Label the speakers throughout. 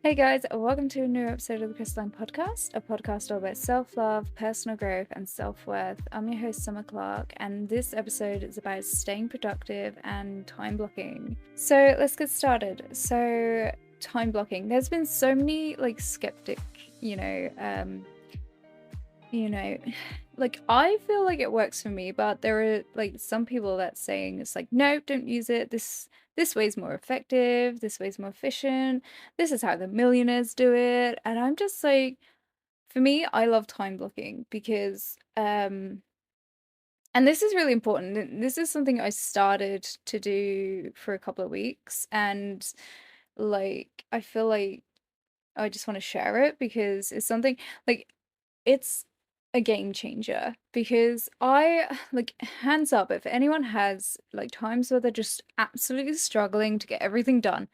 Speaker 1: Hey guys, welcome to a new episode of the Crystalline Podcast, a podcast all about self-love, personal growth, and self-worth. I'm your host, Summer Clark, and this episode is about staying productive and time blocking. So let's get started. So time blocking. There's been so many skeptic, like I feel like it works for me, but there are some people that's saying it's like, no, don't use it. This way's more effective, this way's more efficient, this is how the millionaires do it. And I'm just like, for me, I love time blocking because and this is really important. This is something I started to do for a couple of weeks, and I feel like I just want to share it because it's something like it's a game changer because I hands up if anyone has times where they're just absolutely struggling to get everything done,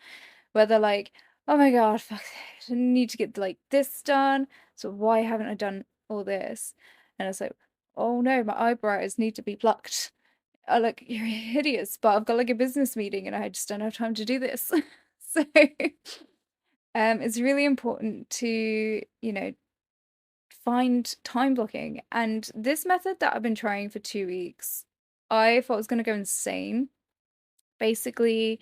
Speaker 1: where they're like, oh my god, fuck, I need to get this done, so why haven't I done all this? And it's like, oh no, my eyebrows need to be plucked. You're hideous, but I've got a business meeting and I just don't have time to do this. So it's really important to, find time blocking. And this method that I've been trying for 2 weeks, I thought was going to go insane. Basically,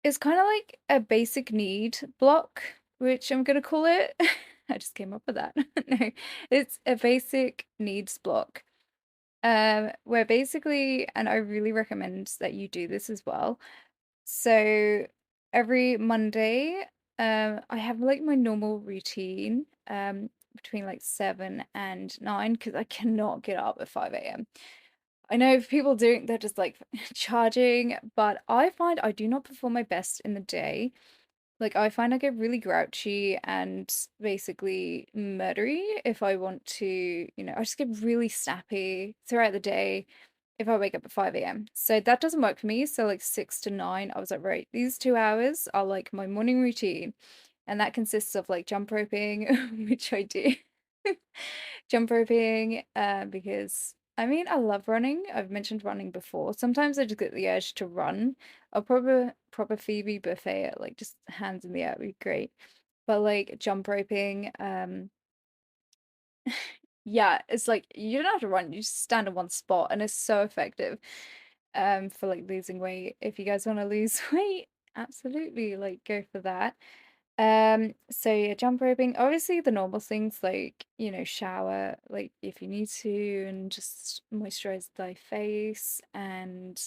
Speaker 1: it's kind of like a basic need block, which I'm going to call it. I just came up with that. No, it's a basic needs block. Where basically, and I really recommend that you do this as well. So every Monday, I have my normal routine, between 7 and 9 because I cannot get up at 5 a.m. I know if people doing they're just charging, but I find I do not perform my best in the day. I find I get really grouchy and basically murdery if I want to, I just get really snappy throughout the day if I wake up at 5 a.m. So that doesn't work for me. So 6 to 9, I was like, right, these 2 hours are my morning routine. And that consists of jump roping, which I do. Jump roping, because I mean I love running. I've mentioned running before. Sometimes I just get the urge to run. A proper Phoebe buffet at just hands in the air would be great. But jump roping, yeah, it's you don't have to run, you just stand in one spot and it's so effective for losing weight. If you guys want to lose weight, absolutely go for that. So yeah, jump roping, obviously the normal things shower if you need to, and just moisturize thy face, and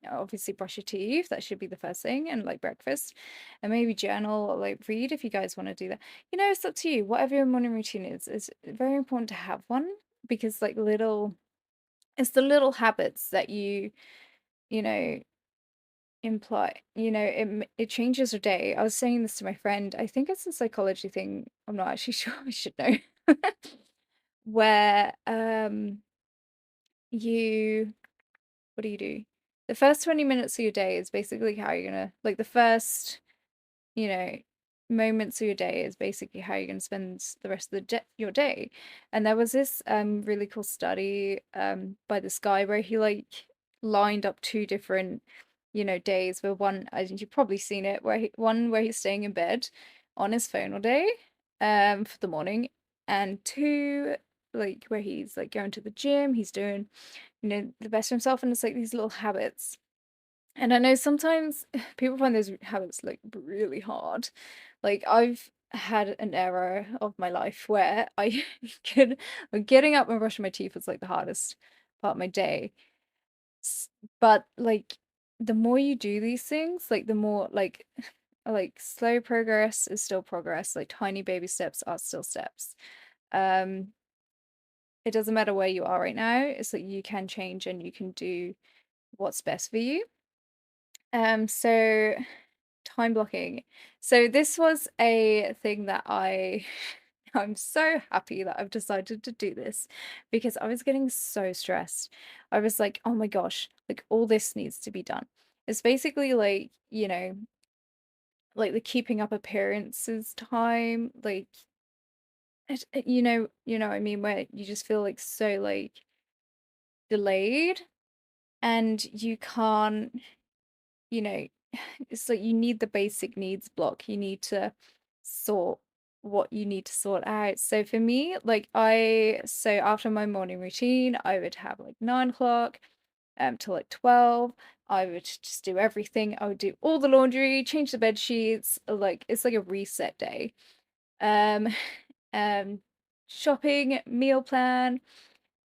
Speaker 1: obviously brush your teeth. That should be the first thing, and breakfast, and maybe journal or read if you guys want to do that. It's up to you. Whatever your morning routine is, it's very important to have one because it's the little habits that you know imply, it changes your day. I was saying this to my friend. I think it's a psychology thing. I'm not actually sure. I should know. Where you what do you do? The first 20 minutes of your day is basically how you're gonna the first, you know, moments of your day is basically how you're gonna spend the rest of your day. And there was this really cool study by this guy where he lined up two different days where one, I think you've probably seen it, one where he's staying in bed on his phone all day, for the morning, and two, where he's going to the gym, he's doing, the best for himself, and it's these little habits. And I know sometimes people find those habits really hard. I've had an era of my life where I could, getting up and brushing my teeth was the hardest part of my day. But the more you do these things, the more slow progress is still progress. Tiny baby steps are still steps. Um, it doesn't matter where you are right now. It's you can change and you can do what's best for you. So time blocking. So this was a thing that I'm so happy that I've decided to do this because I was getting so stressed. I was like, oh my gosh, all this needs to be done. It's basically the keeping up appearances time, what I mean, where you just feel so delayed, and you can't, you know, it's you need the basic needs block. You need to sort what you need to sort out. So for me, like so after my morning routine, I would have like 9 o'clock till like 12. I would just do everything. I would do all the laundry, change the bed sheets, like it's like a reset day. Um, um, shopping, meal plan,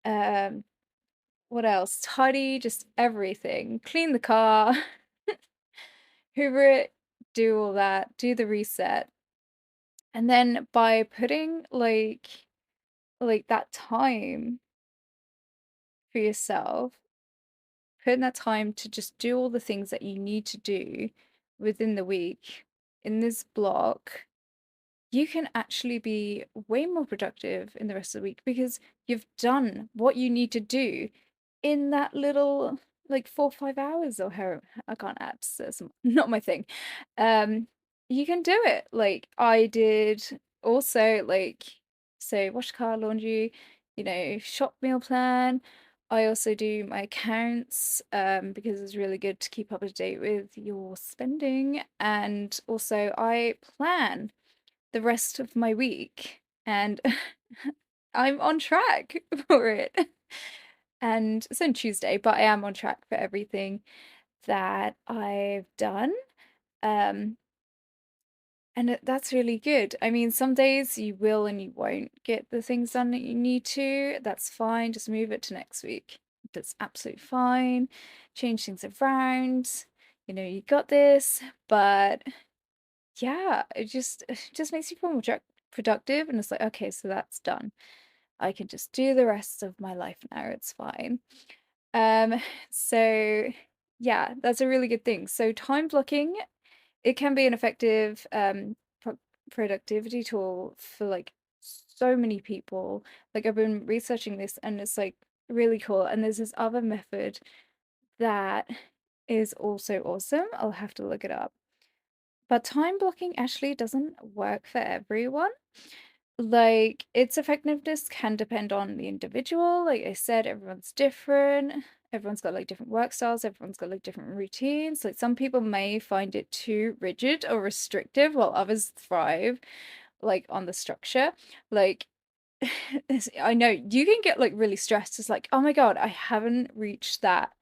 Speaker 1: um, what else? Tidy, just everything. Clean the car, hoover it, do all that, do the reset. And then by putting like that time for yourself, putting that time to just do all the things that you need to do within the week in this block, you can actually be way more productive in the rest of the week because you've done what you need to do in that little like 4 or 5 hours or how I can't add, so it's not my thing. You can do it. Like I did also like so wash car, laundry, shop meal plan. I also do my accounts because it's really good to keep up to date with your spending. And also I plan the rest of my week and I'm on track for it. And it's on Tuesday, but I am on track for everything that I've done. Um, and that's really good. I mean, some days you will and you won't get the things done that you need to. That's fine. Just move it to next week. That's absolutely fine. Change things around. You got this. But yeah, it just makes you feel more productive. And it's like, okay, so that's done. I can just do the rest of my life now. It's fine. So yeah, that's a really good thing. So time blocking, it can be an effective productivity tool for like so many people. Like I've been researching this and it's like really cool. And there's this other method that is also awesome. I'll have to look it up. But time blocking actually doesn't work for everyone. Like, its effectiveness can depend on the individual. Like I said, everyone's different. Everyone's got like different work styles. Everyone's got like different routines. Like some people may find it too rigid or restrictive, while others thrive like on the structure. Like I know you can get like really stressed. It's like, oh my God, I haven't reached that.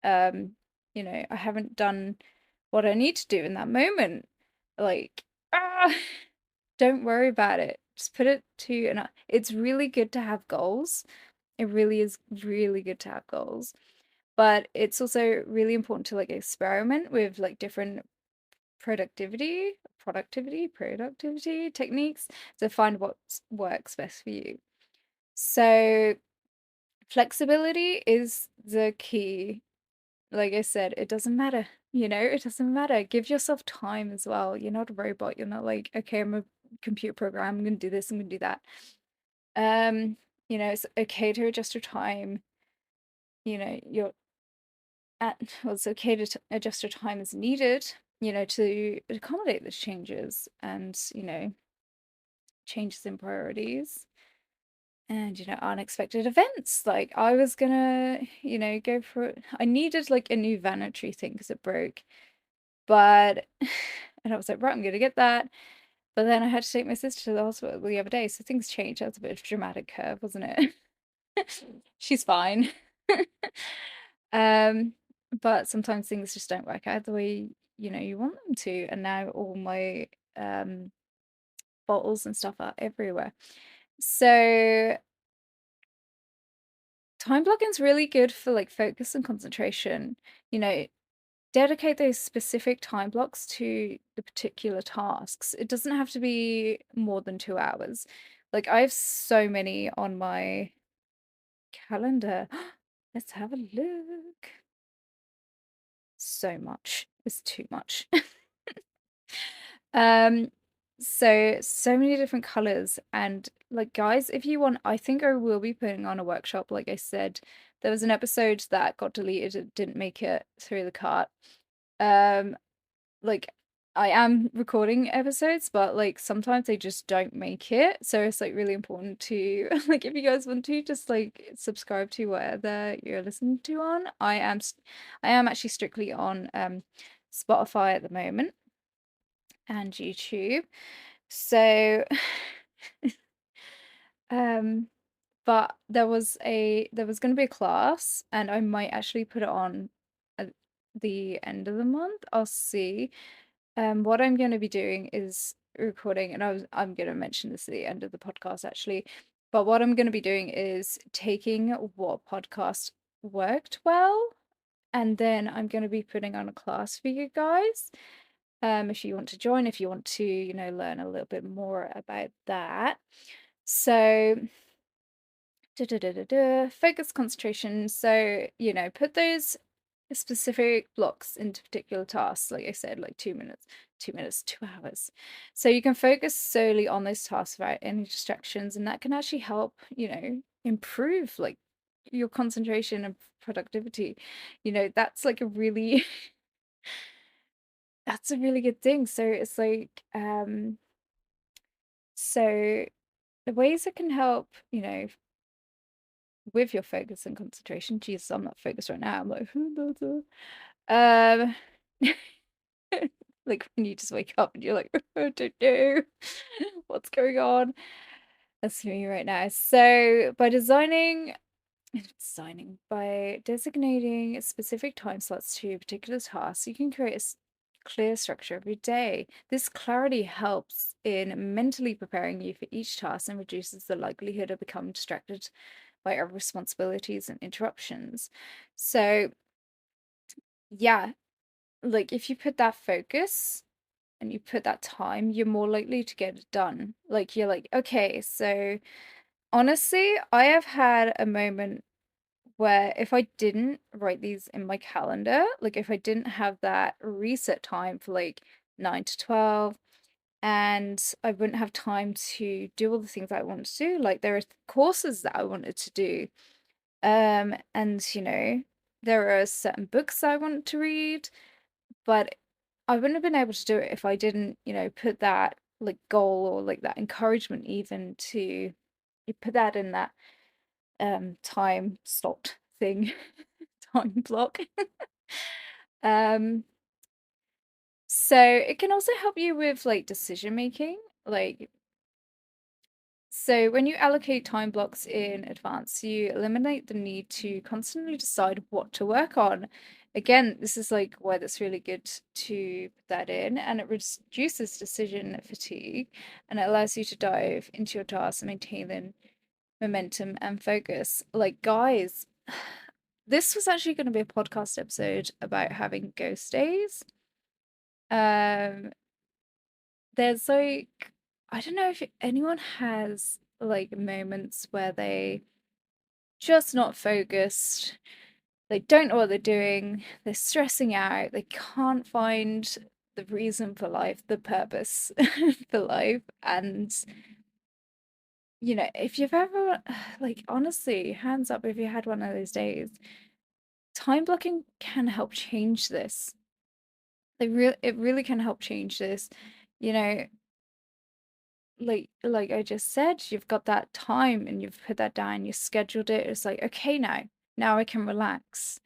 Speaker 1: I haven't done what I need to do in that moment. Like, ah, don't worry about it. Just put it to and it's really good to have goals. It really is really good to have goals. But it's also really important to like experiment with like different productivity techniques to find what works best for you. So flexibility is the key. Like I said, it doesn't matter. It doesn't matter. Give yourself time as well. You're not a robot. You're not like, okay, I'm a computer program. I'm gonna do this. I'm gonna do that. It's okay to adjust your time. You're well, it's okay to adjust your time as needed. To accommodate those changes and changes in priorities and unexpected events. Like I was gonna go for I needed like a new vanity thing because it broke, but and I was like, right, I'm gonna get that. But then I had to take my sister to the hospital the other day, so things changed. That's a bit of a dramatic curve, wasn't it? She's fine. um but sometimes things just don't work out the way you want them to, and now all my bottles and stuff are everywhere. So time blocking is really good for like focus and concentration. Dedicate those specific time blocks to the particular tasks. It doesn't have to be more than 2 hours. Like I have so many on my calendar. Let's have a look. So much. It's too much. Um, so many different colors. And like guys, if you want, I think I will be putting on a workshop. Like I said, there was an episode that got deleted, it didn't make it through the cart. Like I am recording episodes, but like sometimes they just don't make it. So it's like really important to like if you guys want to just like subscribe to whatever you're listening to on. I am actually strictly on Spotify at the moment and YouTube. So, um, but there was going to be a class, and I might actually put it on at the end of the month. I'll see. What I'm going to be doing is recording, and I'm going to mention this at the end of the podcast actually. But what I'm going to be doing is taking what podcast worked well, and then I'm going to be putting on a class for you guys. If you want to join, if you want to, learn a little bit more about that. So, focus, concentration. So, put those specific blocks into particular tasks. Like I said, like 2 minutes, 2 minutes, 2 hours. So you can focus solely on those tasks without any distractions, and that can actually help, improve like your concentration and productivity. That's like a really that's a really good thing. So it's like so the ways it can help, with your focus and concentration. Jesus, I'm not focused right now. I'm like, um, like when you just wake up and you're like, I don't know what's going on. That's me right now. So by designating specific time slots to particular tasks, you can create a clear structure every day. This clarity helps in mentally preparing you for each task and reduces the likelihood of becoming distracted by our responsibilities and interruptions. So, yeah, like if you put that focus and you put that time, you're more likely to get it done. Like, you're like, okay, so honestly, I have had a moment where if I didn't write these in my calendar, like if I didn't have that reset time for like 9 to 12, and I wouldn't have time to do all the things I wanted to do, like there are courses that I wanted to do. And there are certain books I want to read, but I wouldn't have been able to do it if I didn't, put that like goal or like that encouragement even to you put that in that time slot thing, time block. um so it can also help you with like decision making. Like, so when you allocate time blocks in advance, you eliminate the need to constantly decide what to work on. Again, this is like why that's really good to put that in, and it reduces decision fatigue, and it allows you to dive into your tasks and maintain the momentum and focus. Like, guys, this was actually going to be a podcast episode about having ghost days. Um, there's like, I don't know if anyone has like moments where they just not focused, they don't know what they're doing, they're stressing out, they can't find the reason for life, the purpose for life. And if you've ever, like, honestly, hands up if you had one of those days, time blocking can help change this. It really can help change this. You know, like I just said, you've got that time and you've put that down, you scheduled it. It's like, okay, now I can relax.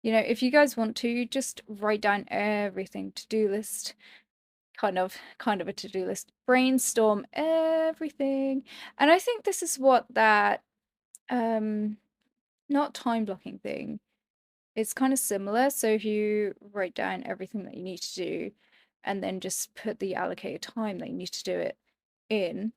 Speaker 1: If you guys want to, just write down everything, to-do list, kind of a to-do list, brainstorm everything. And I think this is what that not time blocking thing, it's kind of similar. So if you write down everything that you need to do and then just put the allocated time that you need to do it in,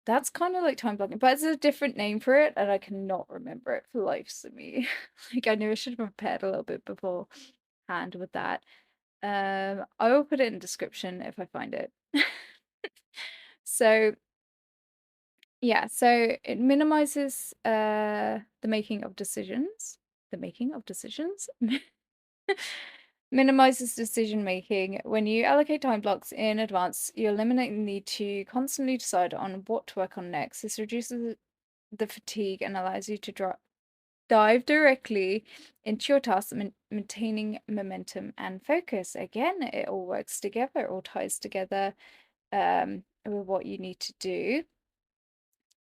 Speaker 1: that's kind of like time blocking, but it's a different name for it, and I cannot remember it for the life of me. Like, I knew I should have prepared a little bit beforehand with that. I will put it in description if I find it. So yeah, so it minimizes the making of decisions. The making of decisions minimizes decision making. When you allocate time blocks in advance, you eliminate the need to constantly decide on what to work on next. This reduces the fatigue and allows you to dive directly into your tasks, maintaining momentum and focus. Again, it all works together, it all ties together with what you need to do,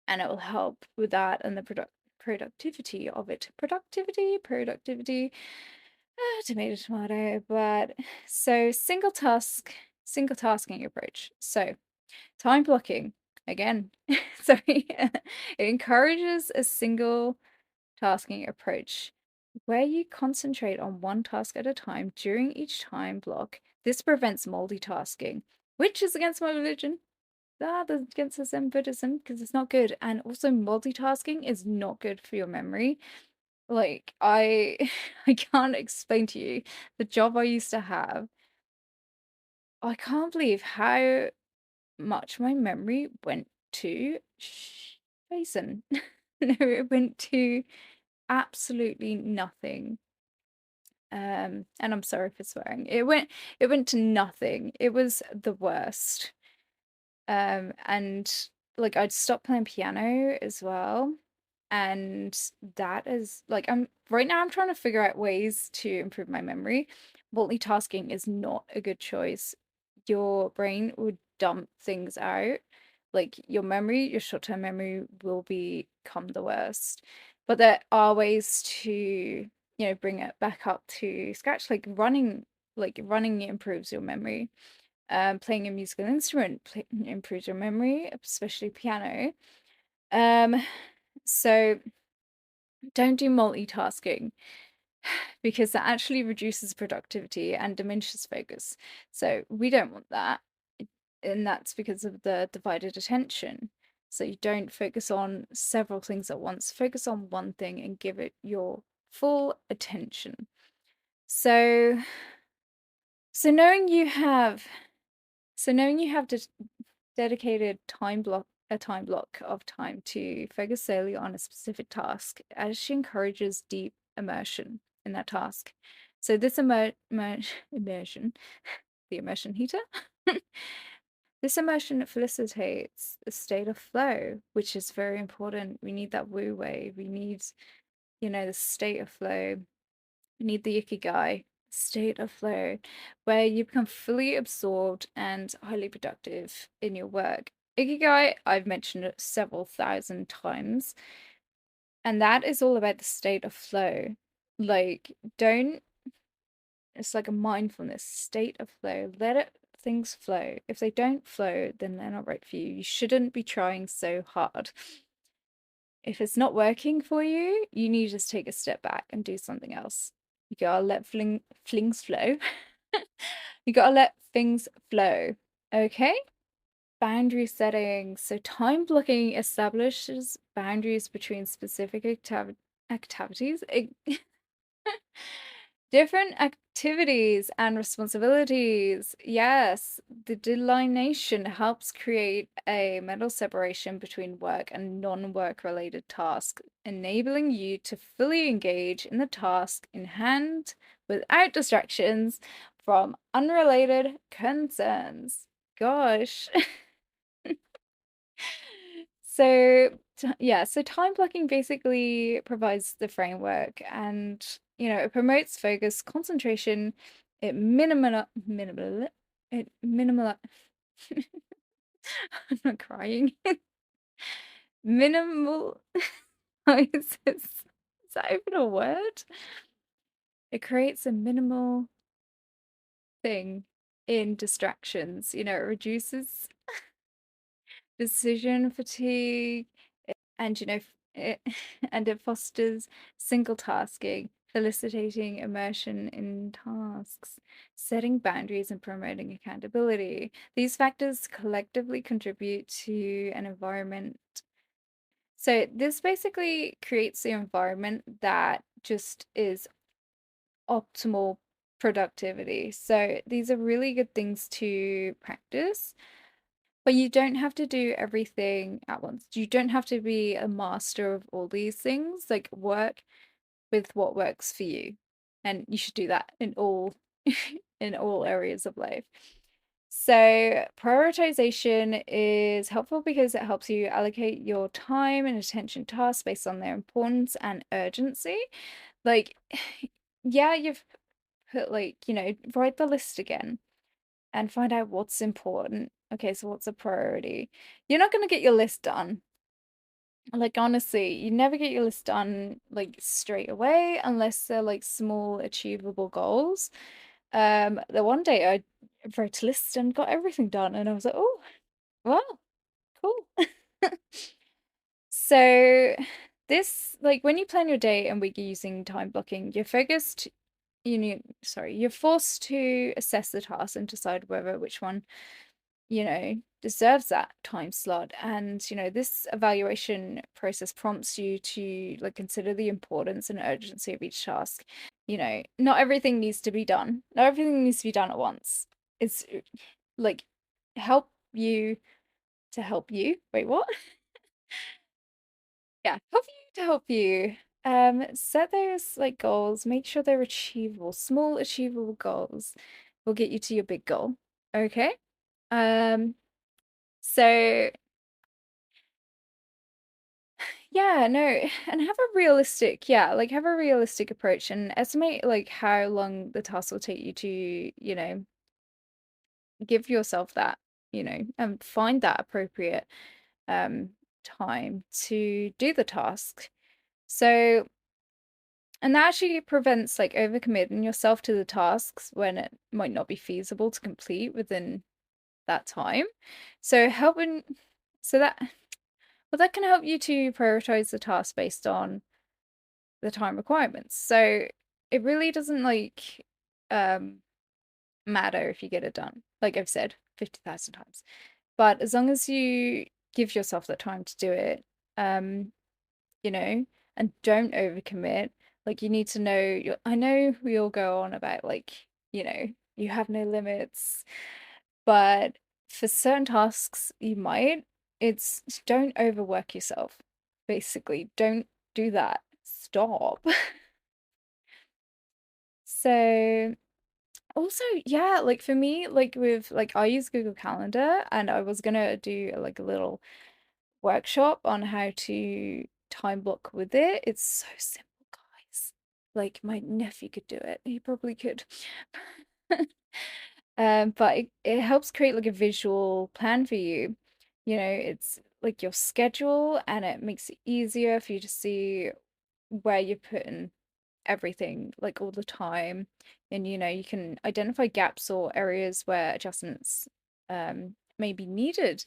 Speaker 1: and it will help with that and the productivity of it. Productivity. Tomato, tomato. But so single tasking approach. So Time blocking, again, sorry, it encourages a single tasking approach where you concentrate on one task at a time during each time block. This prevents multitasking, which is against my religion. That's against Zen Buddhism because it's not good. And also, multitasking is not good for your memory. Like, I can't explain to you the job I used to have. I can't believe how much my memory went to Jason. No, it went to absolutely nothing. And I'm sorry for swearing. It went to nothing. It was the worst. And like I'd stop playing piano as well. And that is like I'm right now I'm trying to figure out ways to improve my memory. Multitasking is not a good choice. Your brain would dump things out. Like your memory, your short-term memory will become the worst. But there are ways to, bring it back up to scratch. Like running improves your memory. Playing a musical instrument improves your memory, especially piano. Um, so don't do multitasking because that actually reduces productivity and diminishes focus. So we don't want that. And that's because of the divided attention. So you don't focus on several things at once. Focus on one thing and give it your full attention. So so knowing you have dedicated a time block of time to focus solely on a specific task actually encourages deep immersion in that task. So this immersion, the immersion heater, this immersion facilitates a state of flow, which is very important. We need that woo wave. We need, the state of flow. We need the ikigai state of flow, where you become fully absorbed and highly productive in your work. Ikigai, I've mentioned it several thousand times, and that is all about the state of flow. Like, don't, it's like a mindfulness state of flow. Things flow. If they don't flow, then they're not right for you. You shouldn't be trying so hard. If it's not working for you, you need to just take a step back and do something else. You gotta let flings flow. You gotta let things flow. Okay? Boundary setting. So time blocking establishes boundaries between specific activities. Different activities and responsibilities. Yes, the delineation helps create a mental separation between work and non-work related tasks, enabling you to fully engage in the task in hand without distractions from unrelated concerns. Gosh. So, yeah, so time blocking basically provides the framework and, it promotes focus, concentration, it minimal, I'm not crying. Minimal, is that even a word? It creates a minimal thing in distractions, it reduces decision fatigue, and it, and it fosters single tasking, facilitating immersion in tasks, setting boundaries, and promoting accountability. These factors collectively contribute to an environment. So this basically creates the environment that just is optimal productivity. So these are really good things to practice. But you don't have to do everything at once. You don't have to be a master of all these things. Like, work with what works for you. And you should do that in all in all areas of life. So, prioritization is helpful because it helps you allocate your time and attention to tasks based on their importance and urgency. Like, yeah, you've put write the list again and find out what's important. Okay, so what's a priority? You're not going to get your list done. Like, honestly, you never get your list done like straight away unless they're like small, achievable goals. The one day I wrote a list and got everything done, and I was like, oh, Well, cool. So this, like when you plan your day and week using time blocking, you're focused, you're forced to assess the task and decide whether which one, deserves that time slot. And, this evaluation process prompts you to like consider the importance and urgency of each task. Not everything needs to be done. Not everything needs to be done at once. It's like help you to help you. Wait, what? Yeah, help you. Set those like goals, make sure they're achievable. Small achievable goals will get you to your big goal. Okay? So yeah, no, and have a realistic approach and estimate like how long the task will take you to, give yourself that, and find that appropriate um time to do the task. So, and that actually prevents like overcommitting yourself to the tasks when it might not be feasible to complete within that time. So helping so that well that can help you to prioritize the task based on the time requirements. So it really doesn't like um matter if you get it done. Like I've said 50,000 times. But as long as you give yourself the time to do it, um, you know, and don't overcommit. Like you need to know I know we all go on about like, you have no limits, but for certain tasks you might. It's don't overwork yourself. Basically, don't do that. Stop. So also, yeah, like for me, like with like I use Google Calendar and I was gonna do like a little workshop on how to time block with it. It's so simple, guys. Like my nephew could do it. He probably could. But it helps create like a visual plan for you. It's like your schedule and it makes it easier for you to see where you're putting everything like all the time. And you can identify gaps or areas where adjustments may be needed.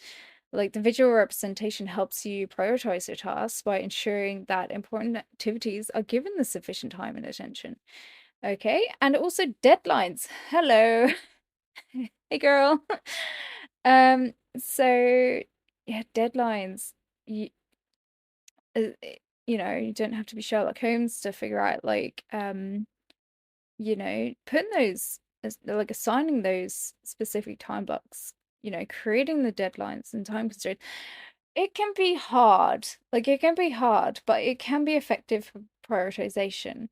Speaker 1: Like the visual representation helps you prioritize your tasks by ensuring that important activities are given the sufficient time and attention. Okay, and also deadlines. Hello. Hey girl. So yeah, deadlines. You, uh, you don't have to be Sherlock Holmes to figure out like putting those like assigning those specific time blocks, creating the deadlines and time constraints. It can be hard. Like it can be hard, but it can be effective for prioritization.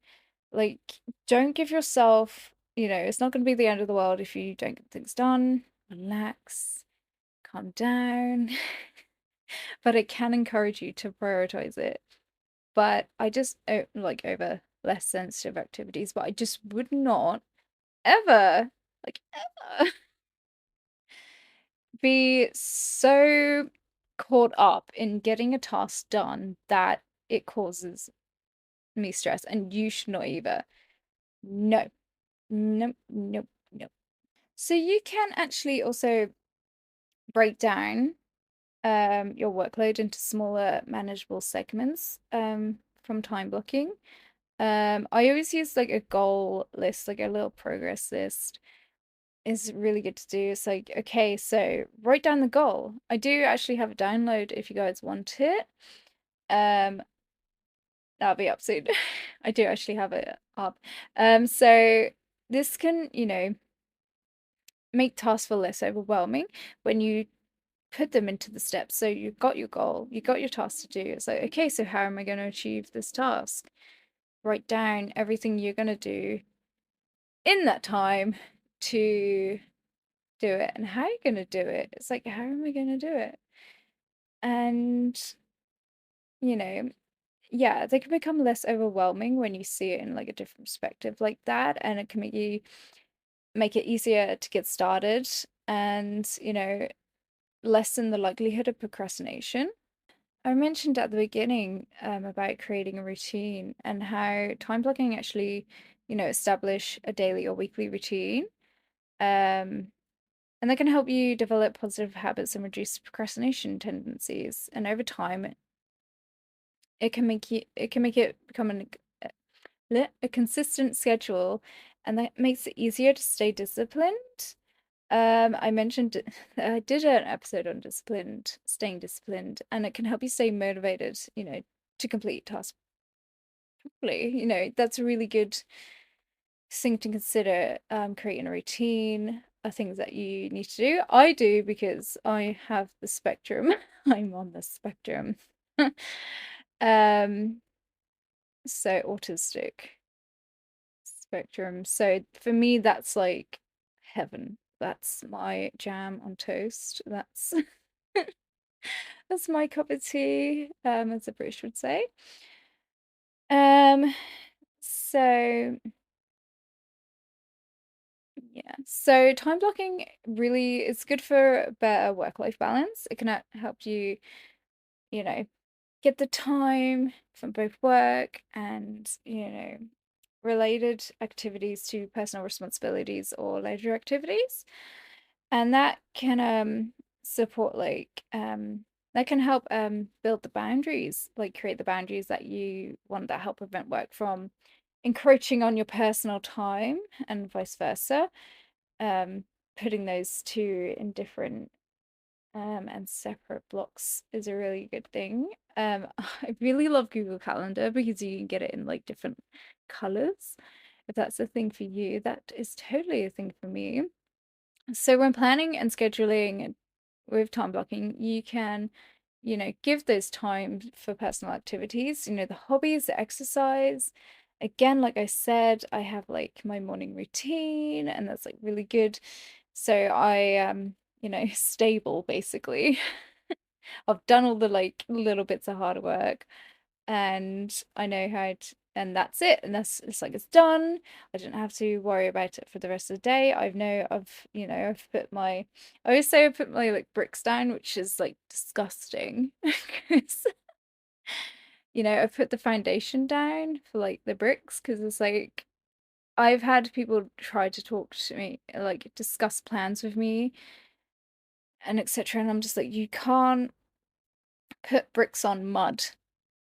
Speaker 1: Like don't give yourself, it's not going to be the end of the world if you don't get things done. Relax, calm down. But it can encourage you to prioritize it. But I just like over less sensitive activities, but I just would not ever, like ever, be so caught up in getting a task done that it causes me stress, and you should not either. No, no, no, no. So you can actually also break down your workload into smaller manageable segments from time blocking. I always use like a goal list, like a little progress list is really good to do. It's like, okay, so write down the goal. I do actually have a download if you guys want it. Um, that'll be up soon. I do actually have it up. So this can, make tasks feel less overwhelming when you put them into the steps. So you've got your goal, you've got your task to do. It's like, okay, so how am I going to achieve this task? Write down everything you're going to do in that time to do it and how you're going to do it. It's like, how am I going to do it? And, you know, yeah, they can become less overwhelming when you see it in like a different perspective like that. And it can make it easier to get started and, lessen the likelihood of procrastination. I mentioned at the beginning about creating a routine and how time blocking actually, establish a daily or weekly routine. Um, And that can help you develop positive habits and reduce procrastination tendencies. And over time, it can make it become a consistent schedule, and that makes it easier to stay disciplined. I mentioned I did an episode on staying disciplined, and it can help you stay motivated, to complete tasks properly. That's a really good thing to consider. Creating a routine are things that you need to do. I do because I have the spectrum. I'm on the spectrum. Um, so autistic spectrum. So for me, that's like heaven. That's my jam on toast. That's my cup of tea, as the British would say. Um, so yeah, so time blocking really is good for better work-life balance. It can help you, you know, get the time from both work and, related activities to personal responsibilities or leisure activities. And that can support that can help build the boundaries, like create the boundaries that you want that help prevent work from encroaching on your personal time and vice versa. Um, Putting those two in different and separate blocks is a really good thing. I really love Google Calendar because you can get it in like different colors. If that's a thing for you, that is totally a thing for me. So when planning and scheduling with time blocking, you can, give those time for personal activities, the hobbies, the exercise. Again, like I said, I have like my morning routine and that's like really good. So stable basically. I've done all the like little bits of hard work and I know how to, and that's it. And it's like it's done. I didn't have to worry about it for the rest of the day. I've put my I always say I put my like bricks down, which is like disgusting. 'Cause, I've put the foundation down for like the bricks because it's like I've had people try to talk to me, like discuss plans with me and etc. And I'm just like, you can't put bricks on mud.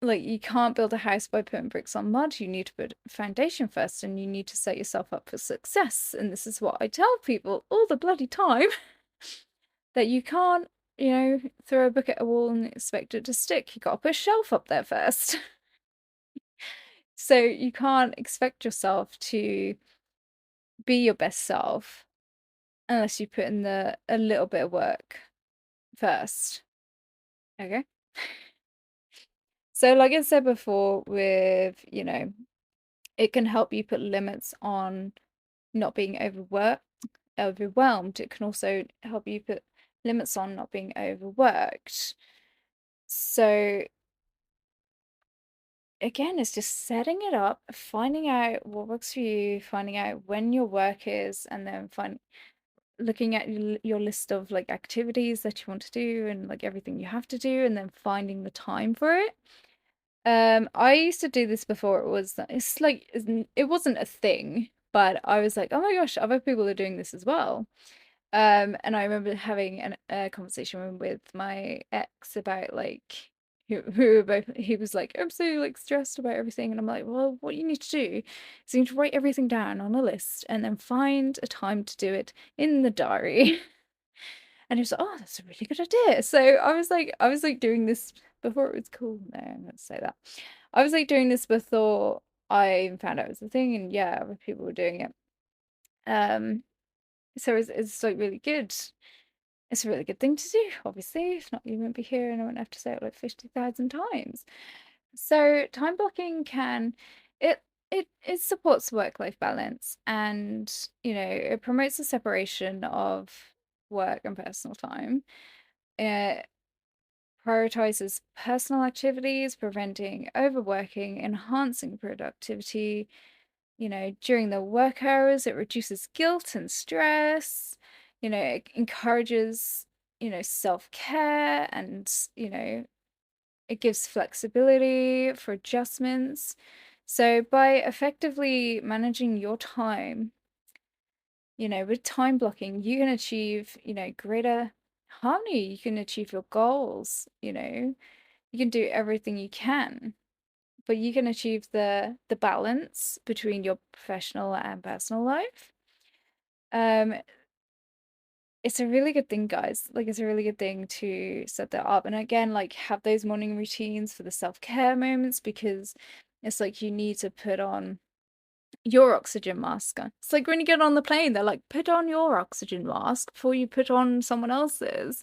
Speaker 1: Like you can't build a house by putting bricks on mud. You need to put a foundation first and you need to set yourself up for success. And this is what I tell people all the bloody time that you can't, throw a book at a wall and expect it to stick. You gotta put a shelf up there first. So you can't expect yourself to be your best self unless you put in a little bit of work first. Okay. So like I said before, with, it can help you put limits on not being overwhelmed. It can also help you put limits on not being overworked. So again, it's just setting it up, finding out what works for you, finding out when your work is, and then looking at your list of like activities that you want to do and like everything you have to do, and then finding the time for it. I used to do this before it wasn't a thing, but I was like, oh my gosh, other people are doing this as well. And I remember having a conversation with my ex about like who were both he was like, I'm so like stressed about everything, and I'm like, well, what you need to do is you need to write everything down on a list and then find a time to do it in the diary. And he was like, oh, that's a really good idea. So I was like doing this before it was cool. No, I'm gonna say that. I was like doing this before I even found out it was a thing, and yeah, other people were doing it. Um, so it's like really good. It's a really good thing to do, obviously. If not, you wouldn't be here and I wouldn't have to say it like 50,000 times. So time blocking it supports work-life balance and it promotes the separation of work and personal time. It prioritizes personal activities, preventing overworking, enhancing productivity. During the work hours, it reduces guilt and stress. It encourages, self-care and, it gives flexibility for adjustments. So by effectively managing your time, with time blocking, you can achieve, greater harmony. You can achieve your goals, you can do everything you can, but you can achieve the balance between your professional and personal life. Um, it's a really good thing, guys. Like, it's a really good thing to set that up. And again, like, have those morning routines for the self-care moments, because it's like you need to put on your oxygen mask. It's like when you get on the plane, they're like, put on your oxygen mask before you put on someone else's,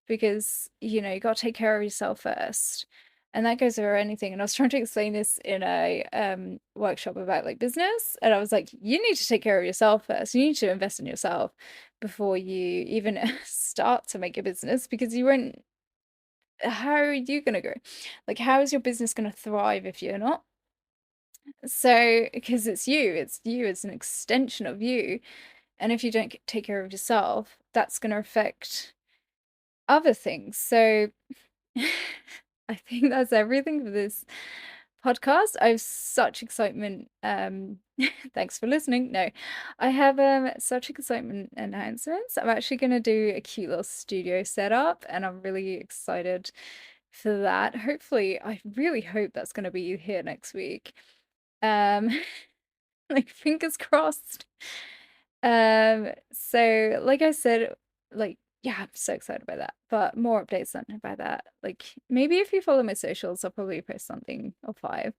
Speaker 1: because, you got to take care of yourself first. And that goes over anything. And I was trying to explain this in a workshop about like business. And I was like, you need to take care of yourself first. You need to invest in yourself before you even start to make a business, because you won't, how are you going to go? Like, how is your business going to thrive if you're not? So, because it's you, it's an extension of you. And if you don't take care of yourself, that's going to affect other things. So, I think that's everything for this podcast. I have such excitement. Thanks for listening. No, I have such excitement announcements. I'm actually going to do a cute little studio setup, and I'm really excited for that. Hopefully, I really hope that's going to be here next week. Like, fingers crossed. So like I said, like, yeah, I'm so excited about that. But more updates on about that. Like, maybe if you follow my socials, I'll probably post something or 5.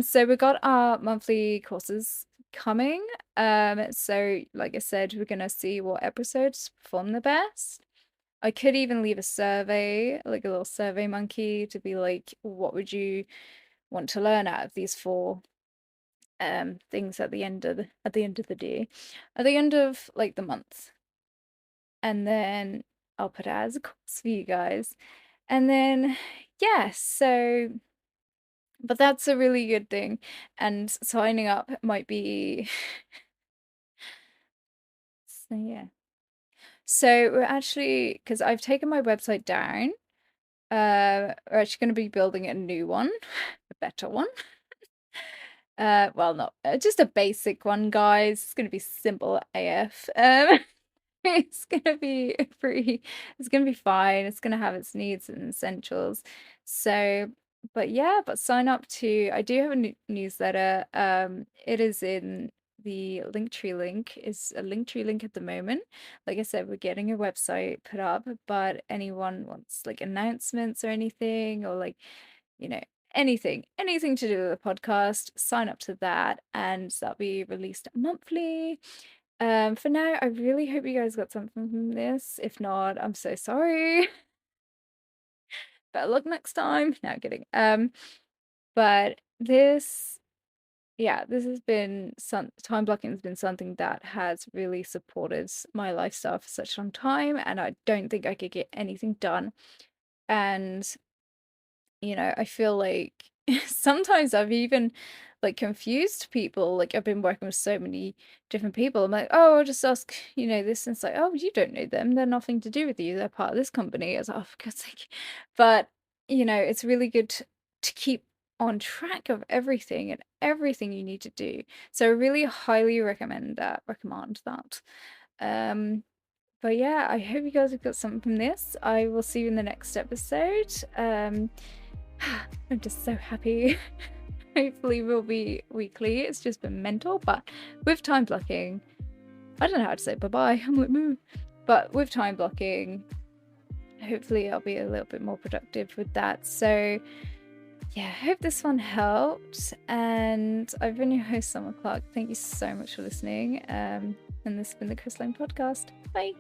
Speaker 1: So we got our monthly courses coming. So like I said, we're gonna see what episodes perform the best. I could even leave a survey, like a little survey monkey, to be like, what would you want to learn out of these 4 things at the end of the day, at the end of like the month. And then I'll put it as a course for you guys. And then yeah, so but that's a really good thing. And signing up might be so yeah. So we're actually, because I've taken my website down, we're actually going to be building a new one, a better one. Well, not just a basic one, guys. It's gonna be simple AF. It's gonna be it's gonna be fine. It's gonna have its needs and essentials. So, but yeah, but sign up to, I do have a newsletter. It is in the Linktree link. Is a Linktree link at the moment. Like I said, we're getting a website put up, but anyone wants like announcements or anything, or like, you know, anything to do with the podcast, sign up to that, and that'll be released monthly. For now, I really hope you guys got something from this. If not, I'm so sorry. Better luck next time. No, I'm kidding. But this, yeah, this has been time blocking has been something that has really supported my lifestyle for such a long time, and I don't think I could get anything done. And I feel like sometimes I've even like confused people. Like, I've been working with so many different people. I'm like, oh, I'll just ask, this. And it's like, oh, you don't know them. They're nothing to do with you. They're part of this company. I was like, oh, for God's sake. But, it's really good to keep on track of everything and everything you need to do. So I really highly recommend that. But yeah, I hope you guys have got something from this. I will see you in the next episode. I'm just so happy. Hopefully we'll be weekly. It's just been mental, but with time blocking, I don't know how to say bye-bye. I'm like, moo. But with time blocking, hopefully I'll be a little bit more productive with that. So yeah, I hope this one helped. And I've been your host, Summer Clark. Thank you so much for listening. And this has been the Crystalline Podcast. Bye.